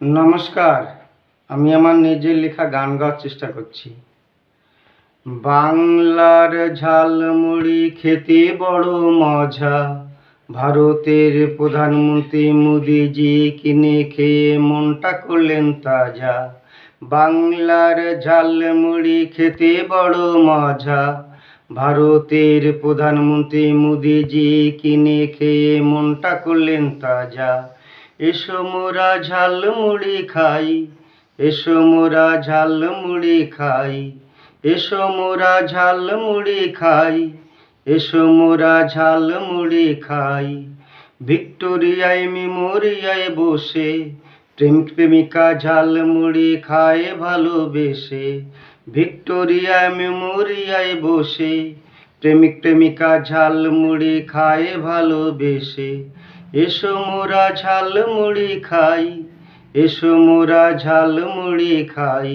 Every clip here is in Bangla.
নমস্কার, আমি আমার নিজের লেখা গান গাওয়ার চেষ্টা করছি। বাংলার ঝালমুড়ি খেতে বড় মজা, ভারতের প্রধানমন্ত্রী মোদিজি কিনে খেয়ে মনটা করলেন তাজা। বাংলার ঝালমুড়ি খেতে বড় মজা, ভারতের প্রধানমন্ত্রী মোদিজি কিনে খেয়ে মনটা করলেন তাজা। এসো মোরা ঝালমুড়ি খাই, এসো মোরা ঝালমুড়ি খাই, এসো মোরা ঝালমুড়ি খাই, এসো মোরা ঝালমুড়ি খাই। ভিক্টোরিয়ায় মেমোরিয়ায় বসে প্রেমিক প্রেমিকা ঝালমুড়ি খায় ভালোবেসে। ভিক্টোরিয়ায় মেমোরিয়ায় বসে প্রেমিক প্রেমিকা ঝালমুড়ি খায় ভালোবেসে। এসো মোরা ঝালমুড়ি খাই, এসো মোরা ঝালমুড়ি খাই,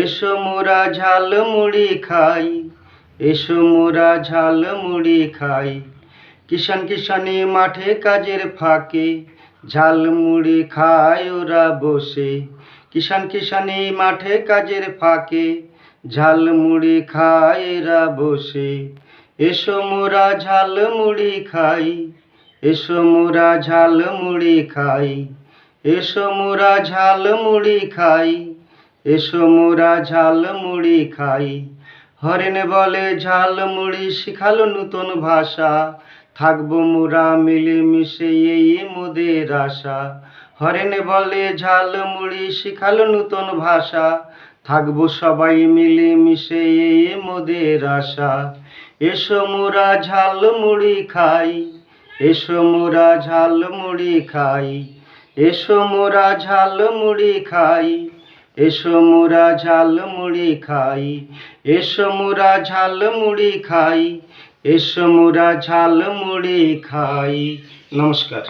এসো মোরা ঝালমুড়ি খাই, এসো মোরা ঝালমুড়ি খাই। কিষান কিষানি মাঠে কাজের ফাঁকে ঝালমুড়ি খায় ওরা বসে। কিষান কিষানি মাঠে কাজের ফাঁকে ঝালমুড়ি খায় এরা বসে। এসো মোরা ঝালমুড়ি খাই, এসো মোরা ঝালমুড়ি খাই, এসো মোরা ঝালমুড়ি খাই, এসো মোরা ঝালমুড়ি খাই। হরেন বলে ঝালমুড়ি শিখালো নূতন ভাষা, থাকবো মোরা মিলেমিশে এই মোদের আশা। হরেন বলে ঝালমুড়ি শিখালো নূতন ভাষা, থাকবো সবাই মিলেমিশে এই মোদের আশা। এসো মোরা ঝালমুড়ি খাই, এসো মোরা ঝালমুড়ি খাই, এসো মোরা ঝালমুড়ি খাই, এসো মোরা ঝালমুড়ি খাই, এসো মোরা ঝালমুড়ি খাই, এসো মোরা ঝালমুড়ি খাই। নমস্কার।